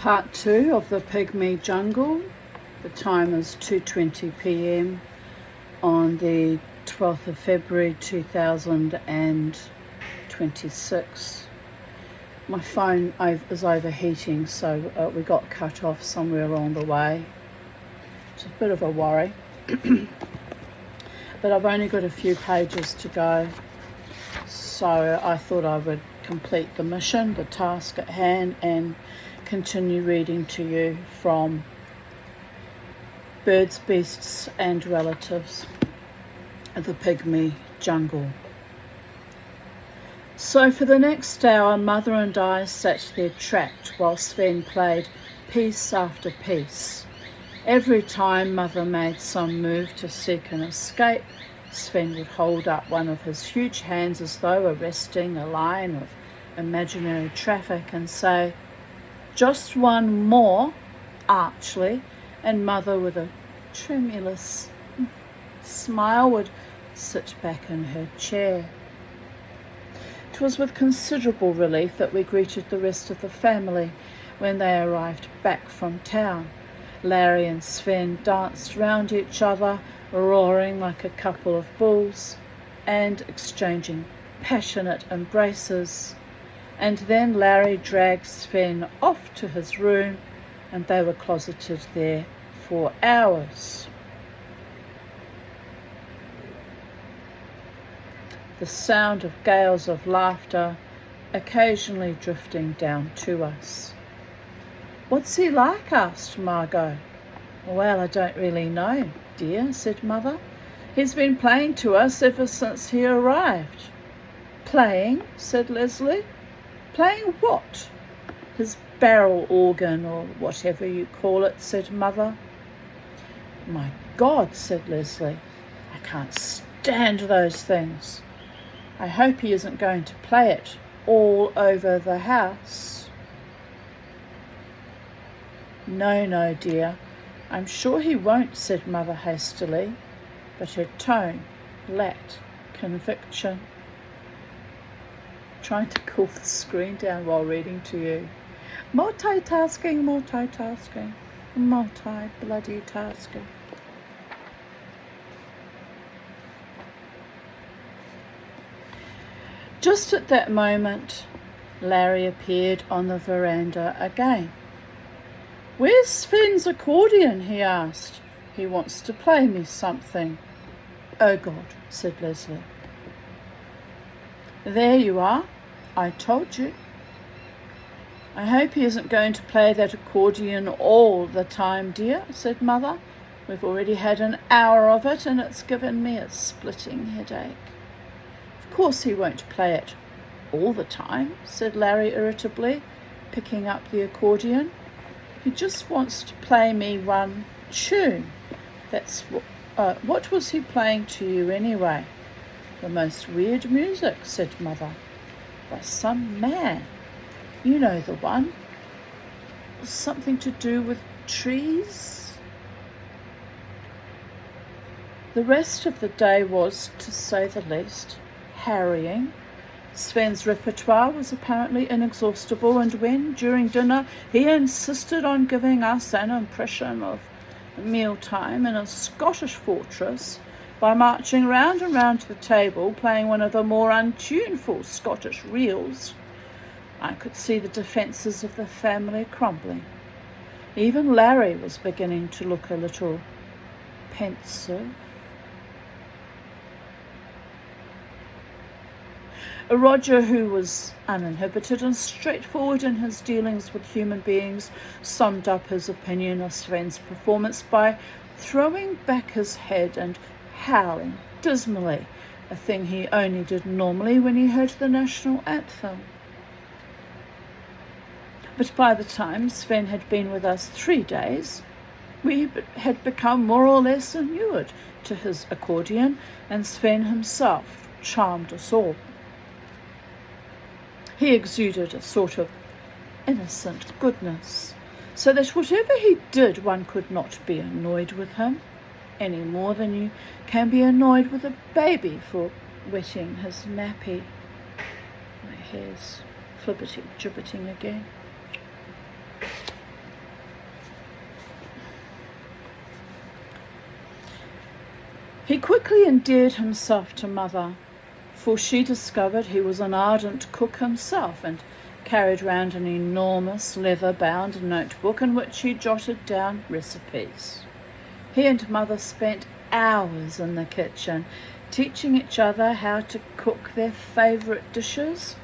Part 2 of the Pygmy jungle. The time is 2:20 p.m. on the 12th of February 2026. My phone is overheating, so we got cut off somewhere along the way. It's a bit of a worry. But I've only got a few pages to go, so I thought I would complete the mission, the task at hand, and continue reading to you from Birds, Beasts and Relatives, the Pygmy jungle. So for the next hour, Mother and I sat there trapped while Sven played piece after piece. Every time Mother made some move to seek an escape, Sven would hold up one of his huge hands as though arresting a line of imaginary traffic and say, "Just one more," archly, and Mother, with a tremulous smile, would sit back in her chair. It was with considerable relief that we greeted the rest of the family when they arrived back from town. Larry and Sven danced round each other, roaring like a couple of bulls and exchanging passionate embraces. And then Larry dragged Sven off to his room, and they were closeted there for hours. The sound of gales of laughter occasionally drifting down to us. "What's he like?" asked Margot. "Well, I don't really know, dear," said Mother. "He's been playing to us ever since he arrived." "Playing?" said Leslie. "Playing what?" "His barrel organ, or whatever you call it," said Mother. "My God," said Leslie, "I can't stand those things. I hope he isn't going to play it all over the house." No, dear, I'm sure he won't," said Mother hastily, but her tone lacked conviction. Trying to cool the screen down while reading to you. Multitasking, multi-bloody tasking. Just at that moment, Larry appeared on the veranda again. "Where's Sven's accordion?" he asked. "He wants to play me something." "Oh God," said Leslie. "There you are. I told you." "I hope he isn't going to play that accordion all the time, dear," said Mother. "We've already had an hour of it, and it's given me a splitting headache." "Of course he won't play it all the time," said Larry irritably, picking up the accordion. "He just wants to play me one tune. That's what was he playing to you anyway?" "The most weird music," said Mother. "By some man. You know the one. Something to do with trees." The rest of the day was, to say the least, harrying. Sven's repertoire was apparently inexhaustible, and when, during dinner, he insisted on giving us an impression of mealtime in a Scottish fortress by marching round and round the table, playing one of the more untuneful Scottish reels, I could see the defences of the family crumbling. Even Larry was beginning to look a little pensive. Roger, who was uninhibited and straightforward in his dealings with human beings, summed up his opinion of Sven's performance by throwing back his head and howling dismally, a thing he only did normally when he heard the national anthem. But by the time Sven had been with us 3 days, we had become more or less inured to his accordion, and Sven himself charmed us all. He exuded a sort of innocent goodness, so that whatever he did, one could not be annoyed with him, any more than you can be annoyed with a baby for wetting his nappy. My hair's flibberty-gibbeting again. He quickly endeared himself to Mother, for she discovered he was an ardent cook himself and carried round an enormous leather-bound notebook in which he jotted down recipes. He and Mother spent hours in the kitchen, teaching each other how to cook their favourite dishes,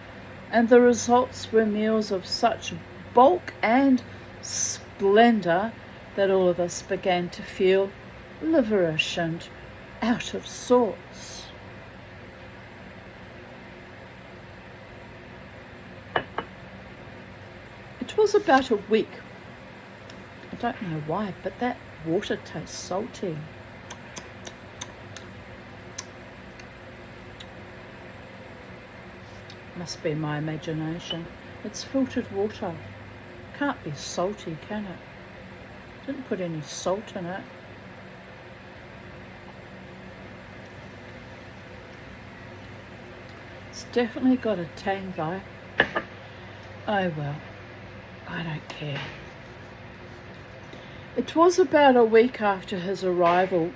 and the results were meals of such bulk and splendour that all of us began to feel liverish and out of sorts. It was about a week. I don't know why, but that water tastes salty. Must be my imagination. It's filtered water. Can't be salty, can it? Didn't put any salt in it. It's definitely got a tang though. Oh well, I don't care. It was about a week after his arrival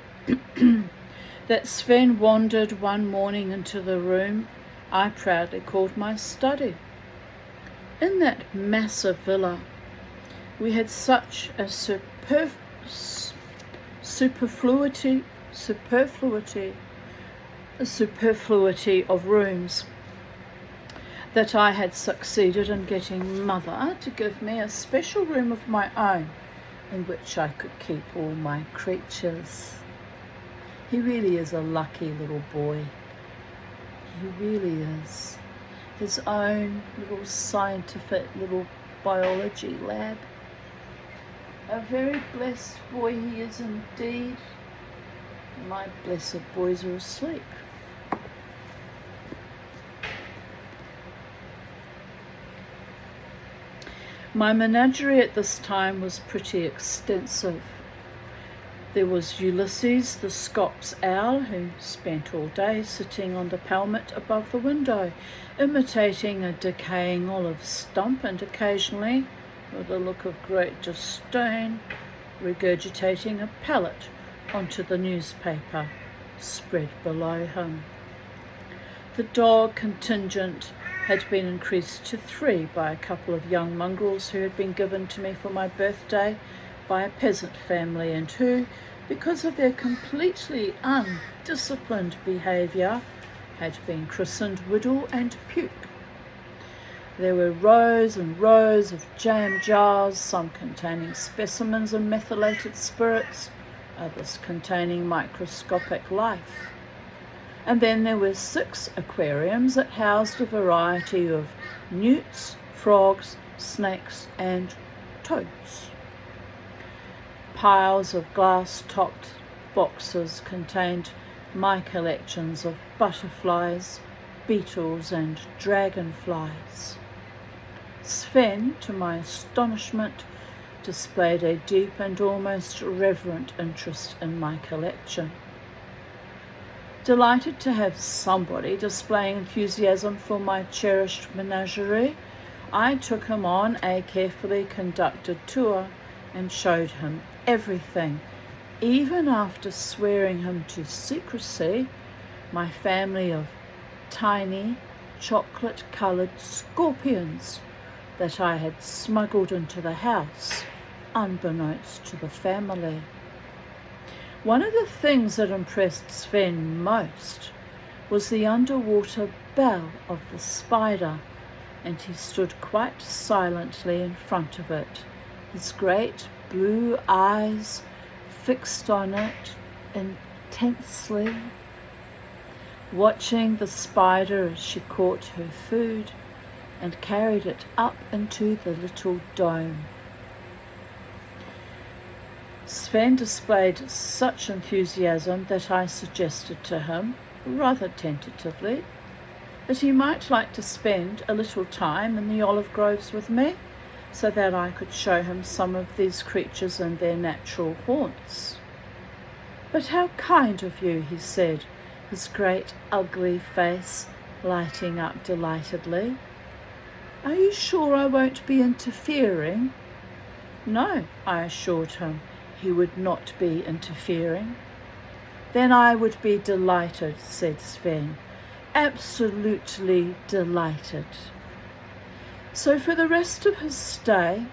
that Sven wandered one morning into the room I proudly called my study. In that massive villa, we had such a superfluity of rooms that I had succeeded in getting Mother to give me a special room of my own in which I could keep all my creatures. He really is a lucky little boy. He really is. His own little scientific little biology lab. A very blessed boy he is indeed. My blessed boys are asleep. My menagerie at this time was pretty extensive. There was Ulysses, the Scops owl, who spent all day sitting on the palmet above the window, imitating a decaying olive stump and occasionally, with a look of great disdain, regurgitating a pellet onto the newspaper spread below him. The dog contingent had been increased to 3 by a couple of young mongrels who had been given to me for my birthday by a peasant family and who, because of their completely undisciplined behaviour, had been christened Whittle and Puke. There were rows and rows of jam jars, some containing specimens of methylated spirits, others containing microscopic life. And then there were 6 aquariums that housed a variety of newts, frogs, snakes and toads. Piles of glass-topped boxes contained my collections of butterflies, beetles and dragonflies. Sven, to my astonishment, displayed a deep and almost reverent interest in my collection. Delighted to have somebody displaying enthusiasm for my cherished menagerie, I took him on a carefully conducted tour and showed him everything, even after swearing him to secrecy, my family of tiny chocolate-coloured scorpions that I had smuggled into the house, unbeknownst to the family. One of the things that impressed Sven most was the underwater bell of the spider, and he stood quite silently in front of it, his great blue eyes fixed on it intensely, watching the spider as she caught her food and carried it up into the little dome. Sven displayed such enthusiasm that I suggested to him, rather tentatively, that he might like to spend a little time in the olive groves with me, so that I could show him some of these creatures in their natural haunts. "But how kind of you," he said, his great ugly face lighting up delightedly. "Are you sure I won't be interfering?" No, I assured him, he would not be interfering. Then I would be delighted, said Sven. Absolutely delighted. So for the rest of his stay,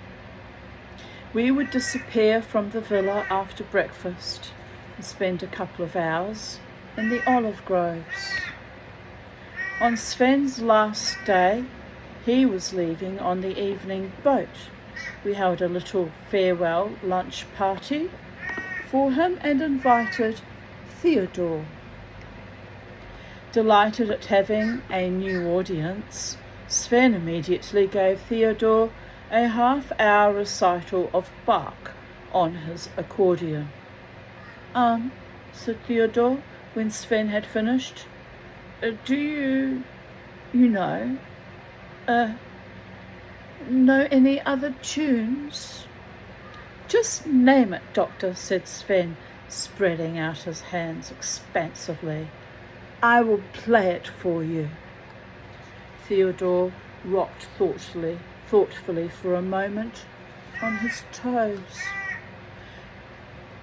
we would disappear from the villa after breakfast and spend a couple of hours in the olive groves. On Sven's last day, he was leaving on the evening boat. We held a little farewell lunch party for him and invited Theodore. Delighted at having a new audience, Sven immediately gave Theodore a half-hour recital of Bach on his accordion. Said Theodore, when Sven had finished, do you know any other tunes? Just name it, Doctor, said Sven, spreading out his hands expansively. I will play it for you. Theodore rocked thoughtfully for a moment on his toes.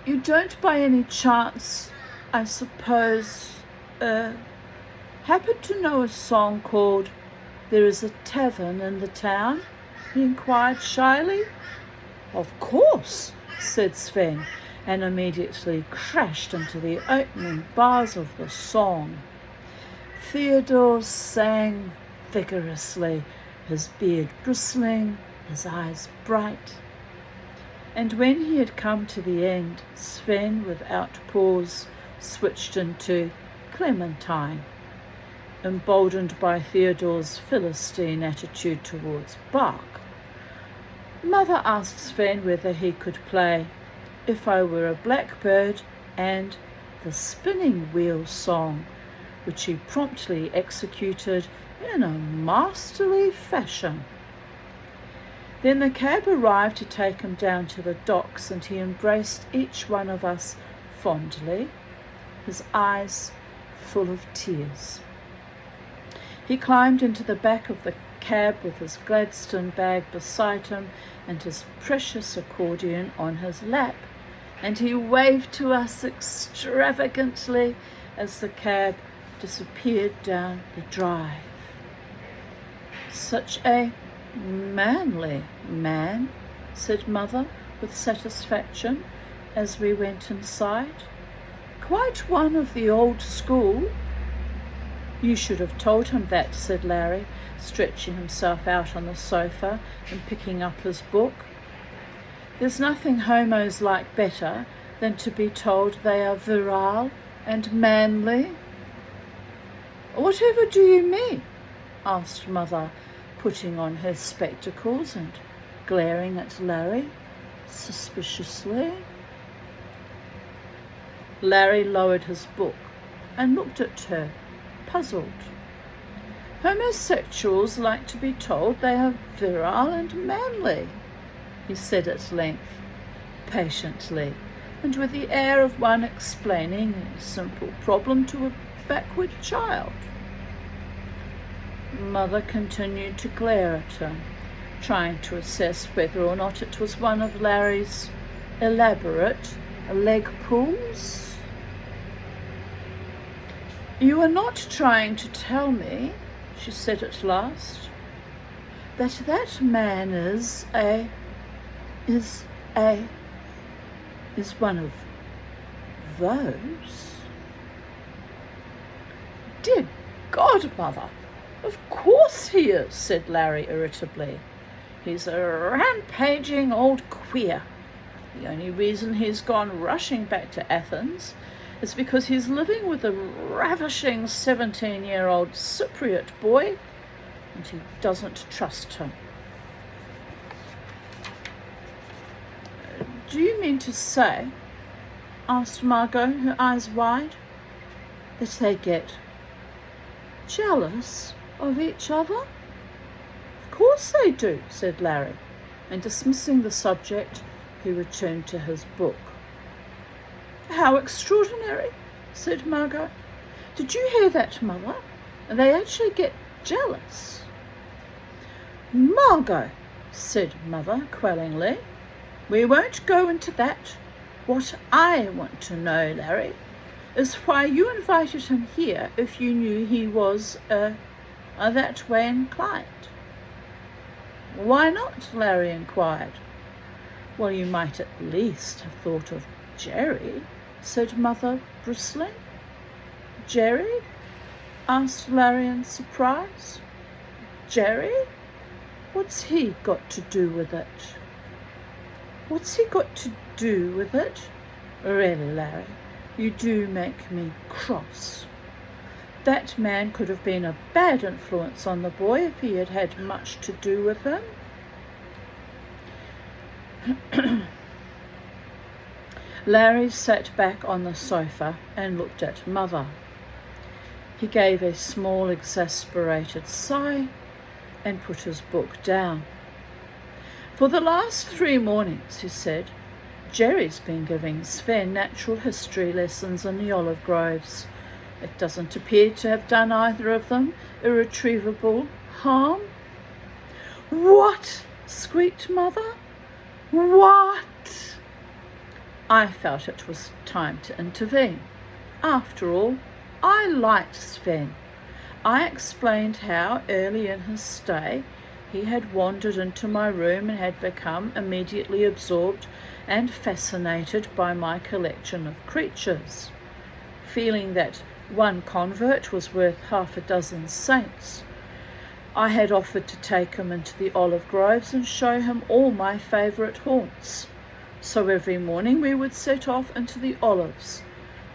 You don't by any chance, I suppose, happen to know a song called There is a Tavern in the Town? He inquired shyly. Of course, said Sven, and immediately crashed into the opening bars of the song. Theodore sang vigorously, his beard bristling, his eyes bright. And when he had come to the end, Sven, without pause, switched into Clementine. Emboldened by Theodore's Philistine attitude towards Bach, Mother asked Sven whether he could play If I Were a Blackbird and the Spinning Wheel Song, which he promptly executed in a masterly fashion. Then the cab arrived to take him down to the docks, and he embraced each one of us fondly, his eyes full of tears. He climbed into the back of the cab with his Gladstone bag beside him and his precious accordion on his lap, and he waved to us extravagantly as the cab disappeared down the drive. Such a manly man, said Mother with satisfaction as we went inside. Quite one of the old school. You should have told him that, said Larry, stretching himself out on the sofa and picking up his book. There's nothing homos like better than to be told they are virile and manly. Whatever do you mean? Asked Mother, putting on her spectacles and glaring at Larry suspiciously. Larry lowered his book and looked at her, puzzled. Homosexuals like to be told they are virile and manly, he said at length, patiently, and with the air of one explaining a simple problem to a backward child. Mother continued to glare at him, trying to assess whether or not it was one of Larry's elaborate leg pulls. You are not trying to tell me, she said at last, that man is one of those? Dear God, Mother, of course he is, said Larry irritably. He's a rampaging old queer. The only reason he's gone rushing back to Athens is because he's living with a ravishing 17-year-old Cypriot boy, and he doesn't trust him. Do you mean to say, asked Margot, her eyes wide, that they get jealous of each other? Of course they do, said Larry, and dismissing the subject, he returned to his book. How extraordinary, said Margot. Did you hear that, Mother? They actually get jealous. Margot, said Mother quellingly, we won't go into that. What I want to know, Larry, is why you invited him here if you knew he was that way inclined. Why not? Larry inquired. Well, you might at least have thought of Jerry, said Mother, bristling. Jerry? Asked Larry in surprise. Jerry? What's he got to do with it? What's he got to do with it? Really, Larry, you do make me cross. That man could have been a bad influence on the boy if he had had much to do with him. Larry sat back on the sofa and looked at Mother. He gave a small, exasperated sigh and put his book down. For the last 3 mornings, he said, Jerry's been giving Sven natural history lessons in the olive groves. It doesn't appear to have done either of them irretrievable harm. What? Squeaked Mother. What? I felt it was time to intervene. After all, I liked Sven. I explained how, early in his stay, he had wandered into my room and had become immediately absorbed and fascinated by my collection of creatures. Feeling that one convert was worth 6 saints, I had offered to take him into the olive groves and show him all my favourite haunts. So every morning we would set off into the olives,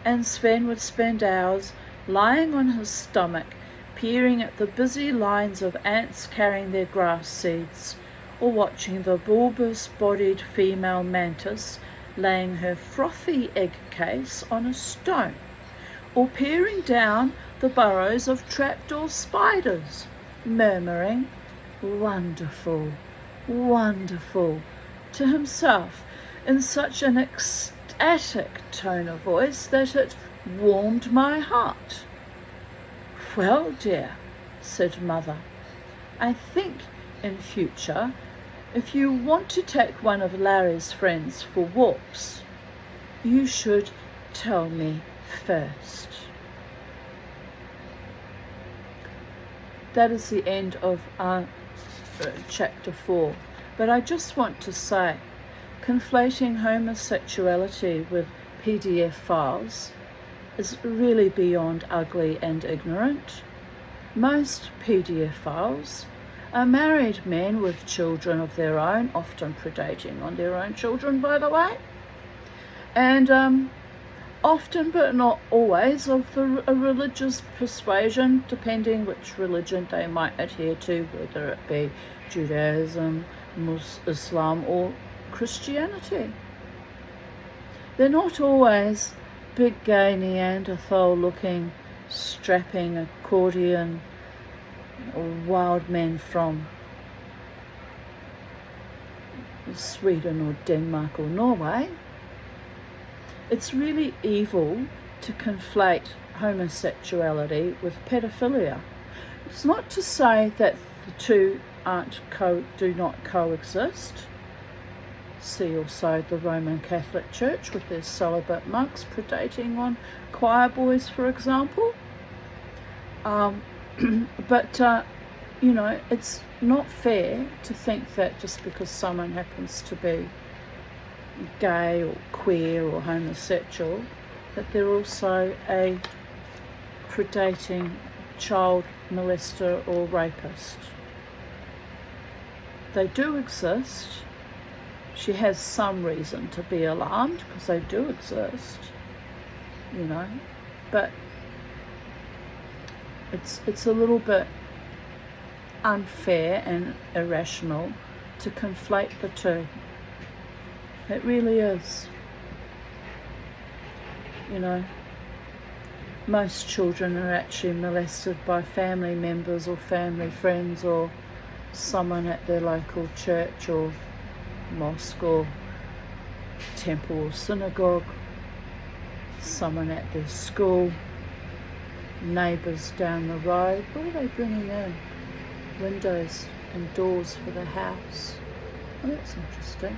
and Sven would spend hours lying on his stomach, peering at the busy lines of ants carrying their grass seeds, or watching the bulbous-bodied female mantis laying her frothy egg case on a stone, or peering down the burrows of trapdoor spiders, murmuring, "Wonderful, wonderful," to himself in such an ecstatic tone of voice that it warmed my heart. Well, dear, said Mother, I think in future, if you want to take one of Larry's friends for walks, you should tell me first. That is the end of chapter 4. But I just want to say, conflating homosexuality with PDF files is really beyond ugly and ignorant. Most PDF files are married men with children of their own, often predating on their own children, by the way, and often, but not always, of a religious persuasion, depending which religion they might adhere to, whether it be Judaism, Islam, or Christianity. They're not always big gay Neanderthal-looking, strapping accordion wild men from Sweden or Denmark or Norway. It's really evil to conflate homosexuality with pedophilia. It's not to say that the two do not coexist. See also the Roman Catholic Church with their celibate monks predating on choir boys, for example. But it's not fair to think that just because someone happens to be gay or queer or homosexual, that they're also a predating child molester or rapist. They do exist. She has some reason to be alarmed because they do exist, but it's a little bit unfair and irrational to conflate the two. It really is. Most children are actually molested by family members or family friends or someone at their local church or mosque or temple or synagogue, someone at their school, neighbours down the road. What are they bringing in? Windows and doors for the house. Well, that's interesting.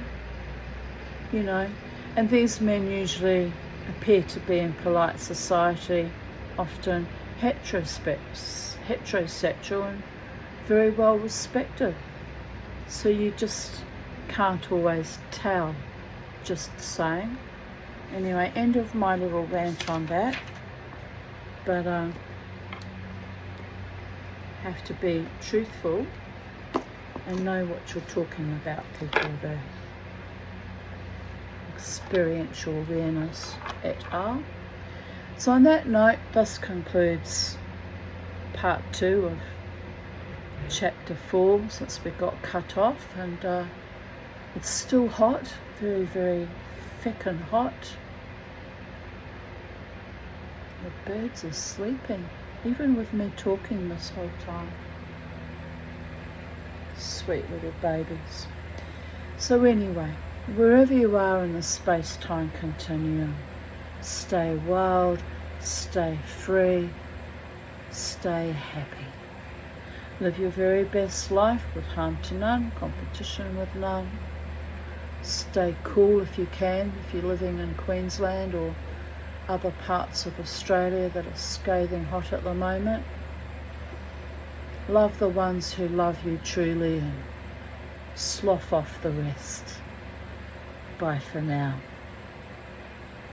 And these men usually appear to be in polite society often heterosexual and very well respected. So you just can't always tell, just saying. Anyway, end of my little rant on that. But have to be truthful and know what you're talking about, people. The experiential awareness et al. So on that note, this concludes part 2 of chapter 4, since we got cut off, and it's still hot, very, very thick and hot. The birds are sleeping, even with me talking this whole time. Sweet little babies. So anyway, wherever you are in the space-time continuum, stay wild, stay free, stay happy. Live your very best life with harm to none, competition with none. Stay cool if you can, if you're living in Queensland or other parts of Australia that are scathing hot at the moment. Love the ones who love you truly and slough off the rest. Bye for now.